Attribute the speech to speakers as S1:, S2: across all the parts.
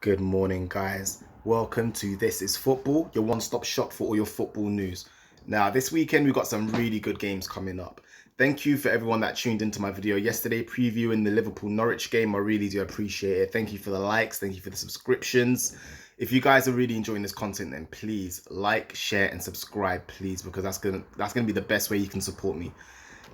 S1: Good morning, guys. Welcome to This is Football, your one-stop shop for all your football news. Now, this weekend, we've got some really good games coming up. Thank you for everyone that tuned into my video yesterday previewing the Liverpool-Norwich game. I really do appreciate it. Thank you for the likes. Thank you for the subscriptions. If you guys are really enjoying this content, then please like, share, and subscribe, please, because that's gonna be the best way you can support me.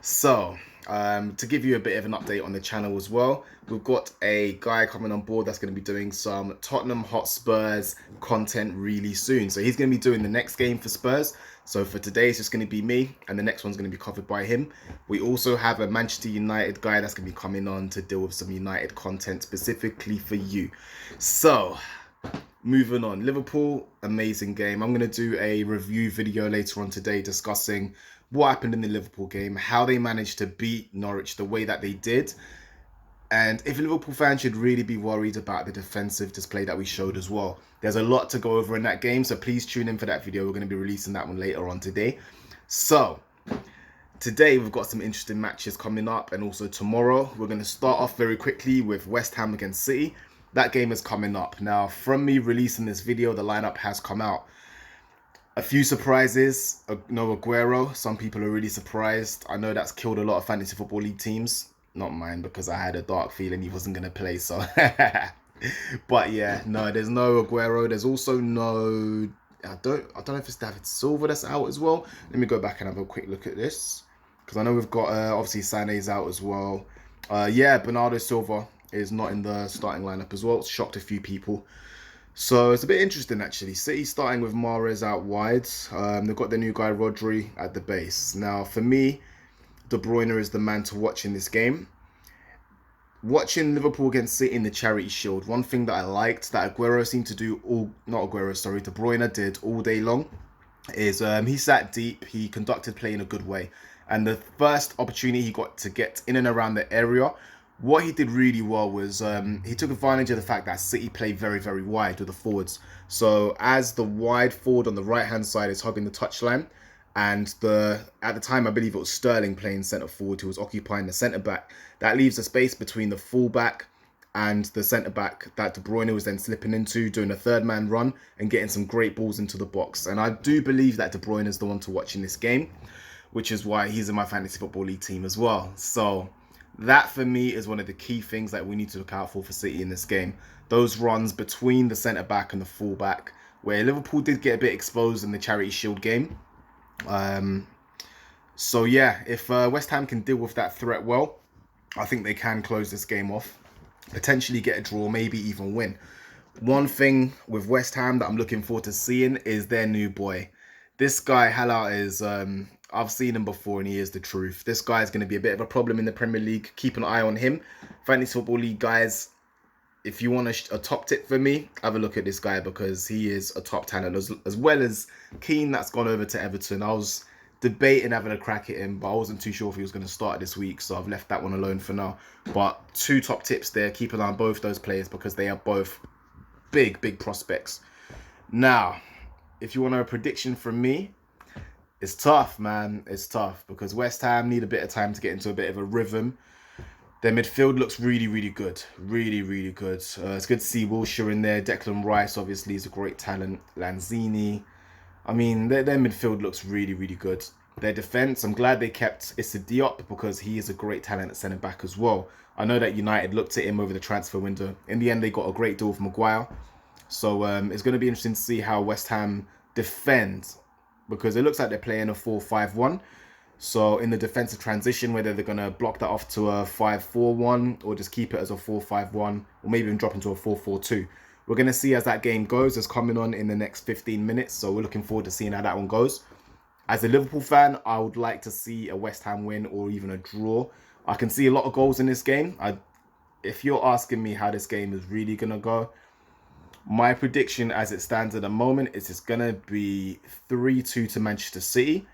S1: So, to give you a bit of an update on the channel as well, we've got a guy coming on board that's going to be doing some Tottenham Hotspurs content really soon. So he's going to be doing the next game for Spurs. So for today, it's just going to be me, and the next one's going to be covered by him. We also have a Manchester United guy that's going to be coming on to deal with some United content specifically for you. So, moving on, Liverpool, amazing game. I'm going to do a review video later on today discussing what happened in the Liverpool game, how they managed to beat Norwich the way that they did, and if Liverpool fans should really be worried about the defensive display that we showed as well. There's a lot to go over in that game, so please tune in for that video. We're going to be releasing that one later on today. So, today we've got some interesting matches coming up, and also tomorrow we're going to start off very quickly with West Ham against City. That game is coming up. Now, from me releasing this video, the lineup has come out. A few surprises. No Aguero. Some people are really surprised. I know that's killed a lot of fantasy football league teams. Not mine, because I had a dark feeling he wasn't going to play. So, but yeah, no, there's no Aguero. There's also no. I don't know if it's David Silva that's out as well. Let me go back and have a quick look at this, because I know we've got obviously Sané's out as well. Yeah, Bernardo Silva is not in the starting lineup as well. It's shocked a few people. So it's a bit interesting, actually. City starting with Mahrez out wide. They've got the new guy, Rodri, at the base. Now, for me, De Bruyne is the man to watch in this game. Watching Liverpool against City in the Charity Shield, one thing that I liked that Aguero seemed to do De Bruyne did all day long, is he sat deep, he conducted play in a good way. And the first opportunity he got to get in and around the area, what he did really well was he took advantage of the fact that City play very, very wide with the forwards. So as the wide forward on the right-hand side is hugging the touchline, and at the time, I believe it was Sterling playing centre forward who was occupying the centre-back, that leaves a space between the full-back and the centre-back that De Bruyne was then slipping into, doing a third-man run and getting some great balls into the box. And I do believe that De Bruyne is the one to watch in this game, which is why he's in my fantasy football league team as well. So that, for me, is one of the key things that we need to look out for City in this game. Those runs between the centre-back and the full-back, where Liverpool did get a bit exposed in the Charity Shield game. So, yeah, if West Ham can deal with that threat well, I think they can close this game off, potentially get a draw, maybe even win. One thing with West Ham that I'm looking forward to seeing is their new boy. This guy, Hala, is... I've seen him before and he is the truth. This guy is going to be a bit of a problem in the Premier League. Keep an eye on him. Fantasy Football League guys, if you want a top tip for me, have a look at this guy, because he is a top talent. As well as Keane, that's gone over to Everton. I was debating having a crack at him, but I wasn't too sure if he was going to start this week, so I've left that one alone for now. But two top tips there. Keep an eye on both those players, because they are both big, big prospects. Now, if you want a prediction from me, it's tough, man. It's tough, because West Ham need a bit of time to get into a bit of a rhythm. Their midfield looks really, really good. Really, really good. It's good to see Wilshere in there. Declan Rice, obviously, is a great talent. Lanzini. I mean, their midfield looks really, really good. Their defence, I'm glad they kept Issa Diop, because he is a great talent at centre-back as well. I know that United looked at him over the transfer window. In the end, they got a great deal from Maguire. So it's going to be interesting to see how West Ham defend, because it looks like they're playing a 4-5-1. So in the defensive transition, whether they're going to block that off to a 5-4-1 or just keep it as a 4-5-1, or maybe even drop into a 4-4-2. We're going to see as that game goes. It's coming on in the next 15 minutes. So we're looking forward to seeing how that one goes. As a Liverpool fan, I would like to see a West Ham win or even a draw. I can see a lot of goals in this game. If you're asking me how this game is really going to go, my prediction as it stands at the moment is it's going to be 3-2 to Manchester City.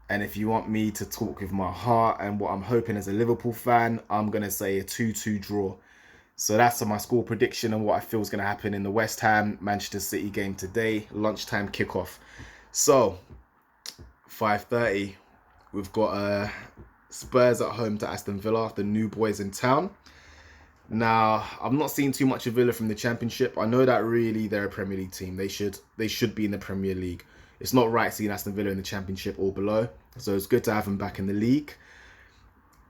S1: And if you want me to talk with my heart and what I'm hoping as a Liverpool fan, I'm going to say a 2-2 draw. So that's my score prediction and what I feel is going to happen in the West Ham-Manchester City game today. Lunchtime kickoff. So, 5:30, we've got Spurs at home to Aston Villa, the new boys in town. Now, I'm not seeing too much of Villa from the Championship. I know that really they're a Premier League team. They should be in the Premier League. It's not right seeing Aston Villa in the Championship or below. So it's good to have them back in the league.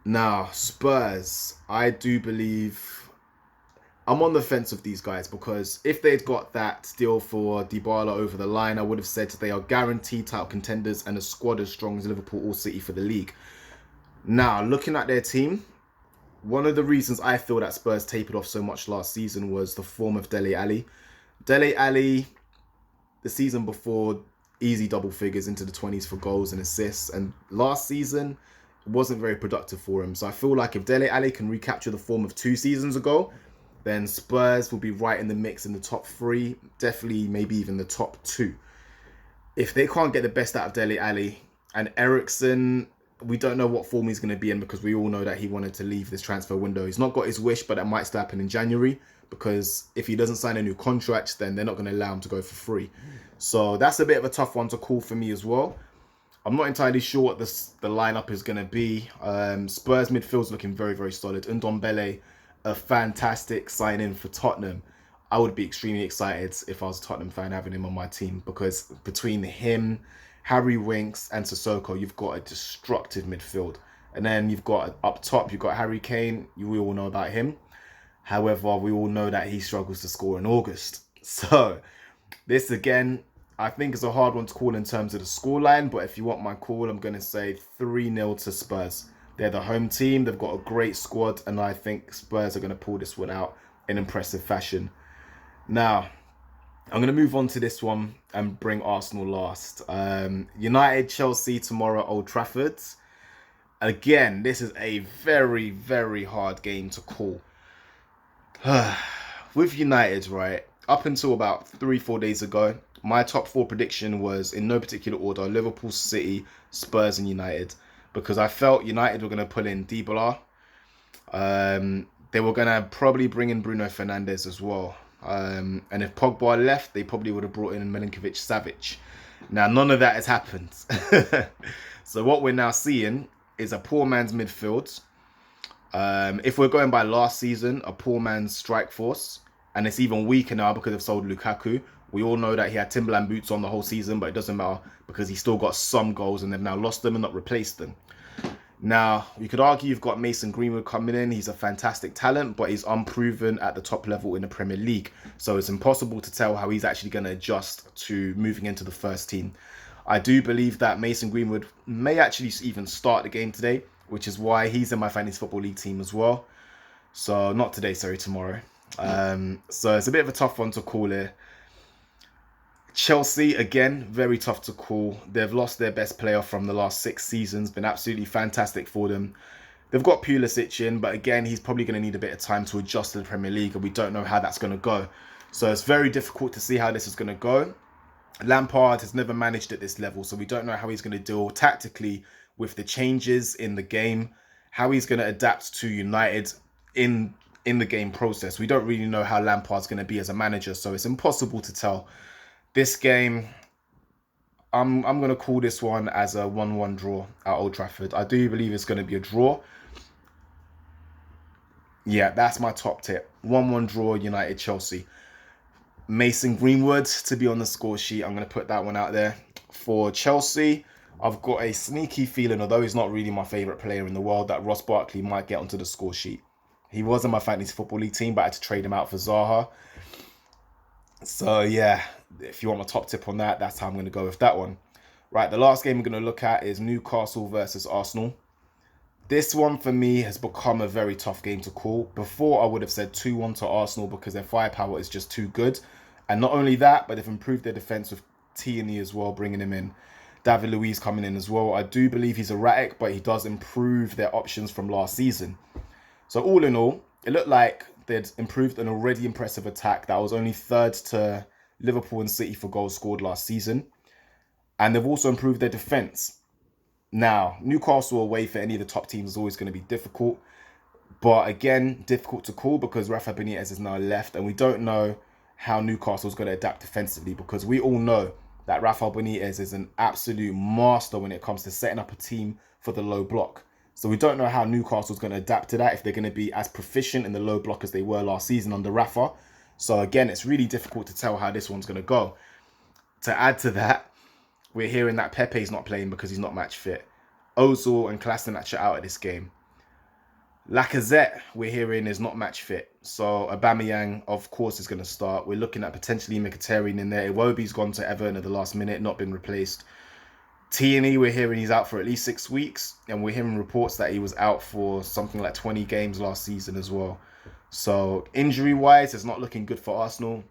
S1: Now, Spurs, I do believe I'm on the fence with these guys because if they'd got that deal for Dybala over the line, I would have said they are guaranteed title contenders and a squad as strong as Liverpool or City for the league. Now, looking at their team, one of the reasons I feel that Spurs tapered off so much last season was the form of Dele Alli. Dele Alli, the season before, easy double figures into the 20s for goals and assists. And last season, it wasn't very productive for him. So I feel like if Dele Alli can recapture the form of 2 seasons ago, then Spurs will be right in the mix in the top 3, definitely maybe even the top 2. If they can't get the best out of Dele Alli and Eriksen, we don't know what form he's going to be in because we all know that he wanted to leave this transfer window. He's not got his wish, but that might still happen in January because if he doesn't sign a new contract, then they're not going to allow him to go for free. So that's a bit of a tough one to call for me as well. I'm not entirely sure what the lineup is going to be. Spurs midfield's looking very, very solid. Ndombele, a fantastic sign-in for Tottenham. I would be extremely excited if I was a Tottenham fan having him on my team because between him, Harry Winks and Sissoko, you've got a destructive midfield. And then you've got up top, you've got Harry Kane. We all know about him. However, we all know that he struggles to score in August. So this again, I think is a hard one to call in terms of the scoreline. But if you want my call, I'm going to say 3-0 to Spurs. They're the home team. They've got a great squad. And I think Spurs are going to pull this one out in impressive fashion. Now, I'm going to move on to this one and bring Arsenal last. United, Chelsea tomorrow at Old Trafford. Again, this is a very, very hard game to call. With United, right, up until about 3-4 days ago, my top 4 prediction was in no particular order: Liverpool, City, Spurs and United. Because I felt United were going to pull in Dybala. They were going to probably bring in Bruno Fernandes as well. And if Pogba left, they probably would have brought in Milinkovic-Savic. Now, none of that has happened. So what we're now seeing is a poor man's midfield. If we're going by last season, a poor man's strike force. And it's even weaker now because they've sold Lukaku. We all know that he had Timberland boots on the whole season, but it doesn't matter because he still got some goals and they've now lost them and not replaced them. Now, you could argue you've got Mason Greenwood coming in. He's a fantastic talent, but he's unproven at the top level in the Premier League. So it's impossible to tell how he's actually going to adjust to moving into the first team. I do believe that Mason Greenwood may actually even start the game today, which is why he's in my Fantasy Football League team as well. So not today, sorry, tomorrow. So it's a bit of a tough one to call here. Chelsea, again, very tough to call. They've lost their best player from the last 6 seasons. Been absolutely fantastic for them. They've got Pulisic in, but again, he's probably going to need a bit of time to adjust to the Premier League, and we don't know how that's going to go. So it's very difficult to see how this is going to go. Lampard has never managed at this level, so we don't know how he's going to deal tactically with the changes in the game, how he's going to adapt to United in the game process. We don't really know how Lampard's going to be as a manager, so it's impossible to tell. This game, I'm going to call this one as a 1-1 draw at Old Trafford. I do believe it's going to be a draw. Yeah, that's my top tip. 1-1 draw, United-Chelsea. Mason Greenwood to be on the score sheet. I'm going to put that one out there. For Chelsea, I've got a sneaky feeling, although he's not really my favourite player in the world, that Ross Barkley might get onto the score sheet. He was in my Fantasy Football League team, but I had to trade him out for Zaha. So, yeah, if you want my top tip on that, that's how I'm going to go with that one. Right, the last game we're going to look at is Newcastle versus Arsenal. This one, for me, has become a very tough game to call. Before, I would have said 2-1 to Arsenal because their firepower is just too good. And not only that, but they've improved their defence with Tierney as well, bringing him in. David Luiz coming in as well. I do believe he's erratic, but he does improve their options from last season. So all in all, it looked like they'd improved an already impressive attack that was only third to Liverpool and City for goals scored last season. And they've also improved their defence. Now, Newcastle away for any of the top teams is always going to be difficult. But again, difficult to call because Rafa Benitez is now left. And we don't know how Newcastle's going to adapt defensively because we all know that Rafa Benitez is an absolute master when it comes to setting up a team for the low block. So we don't know how Newcastle's going to adapt to that, if they're going to be as proficient in the low block as they were last season under Rafa. So again, it's really difficult to tell how this one's going to go. To add to that, we're hearing that Pepe's not playing because he's not match fit. Ozil and Kolasinac are out of this game. Lacazette, we're hearing, is not match fit. So Aubameyang, of course, is going to start. We're looking at potentially Mkhitaryan in there. Iwobi's gone to Everton at the last minute, not been replaced. Tierney, we're hearing he's out for at least 6 weeks. And we're hearing reports that he was out for something like 20 games last season as well. So injury-wise, it's not looking good for Arsenal.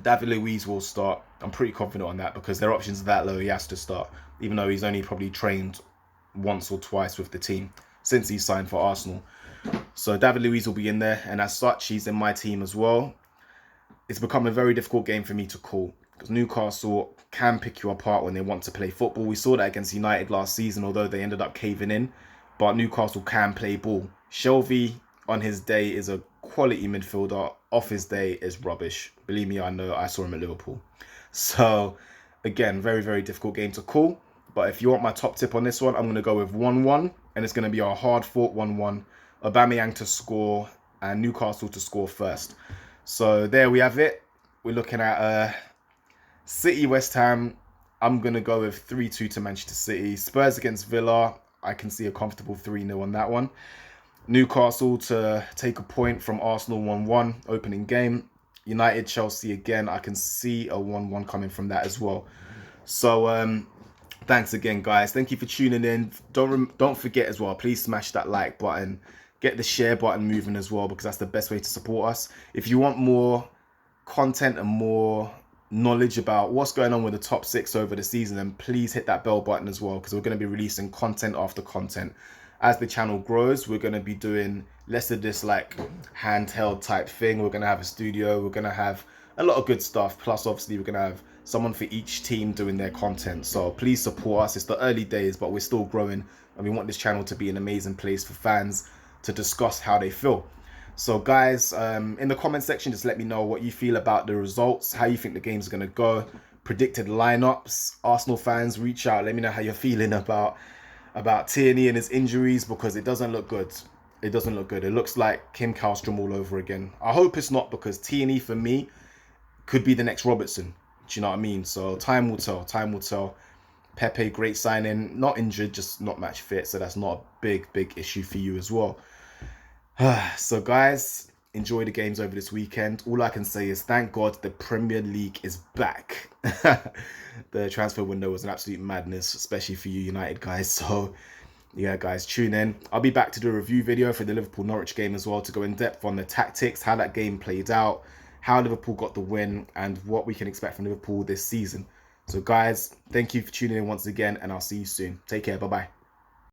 S1: David Luiz will start. I'm pretty confident on that because their options are that low. He has to start, even though he's only probably trained once or twice with the team since he signed for Arsenal. So David Luiz will be in there, and as such, he's in my team as well. It's become a very difficult game for me to call because Newcastle can pick you apart when they want to play football. We saw that against United last season, although they ended up caving in. But Newcastle can play ball. Shelvey, on his day, is a quality midfielder. Off his day is rubbish. Believe me, I know. I saw him at Liverpool. So, again, very, very difficult game to call. But if you want my top tip on this one, I'm going to go with 1-1. And it's going to be a hard-fought 1-1. Aubameyang to score and Newcastle to score first. So there we have it. We're looking at City West Ham. I'm going to go with 3-2 to Manchester City. Spurs against Villa. I can see a comfortable 3-0 on that one. Newcastle to take a point from Arsenal 1-1 opening game. United Chelsea again. I can see a 1-1 coming from that as well. So thanks again, guys. Thank you for tuning in. Don't forget as well, please smash that like button. Get the share button moving as well, because that's the best way to support us. If you want more content and more knowledge about what's going on with the top 6 over the season, then please hit that bell button as well, because we're going to be releasing content after content. As the channel grows, we're going to be doing less of this like handheld type thing. We're going to have a studio. We're going to have a lot of good stuff. Plus, obviously, we're going to have someone for each team doing their content. So please support us. It's the early days, but we're still growing, and we want this channel to be an amazing place for fans to discuss how they feel. So guys, in the comment section, just let me know what you feel about the results, how you think the game's going to go, predicted lineups. Arsenal fans, reach out, let me know how you're feeling about Tierney and his injuries, because it doesn't look good. It doesn't look good. It looks like Kim Kallstrom all over again. I hope it's not, because Tierney for me could be the next Robertson. Do you know what I mean? So time will tell. Time will tell. Pepe, great signing, not injured, just not match fit, so that's not a big issue for you as well. So guys, enjoy the games over this weekend. All I can say is thank God the Premier League is back. The transfer window was an absolute madness, especially for you United guys. So yeah guys, tune in. I'll be back to do a review video for the Liverpool Norwich game as well, to go in depth on the tactics, how that game played out, how Liverpool got the win, and what we can expect from Liverpool this season. So guys, thank you for tuning in once again, and I'll see you soon. Take care. Bye bye.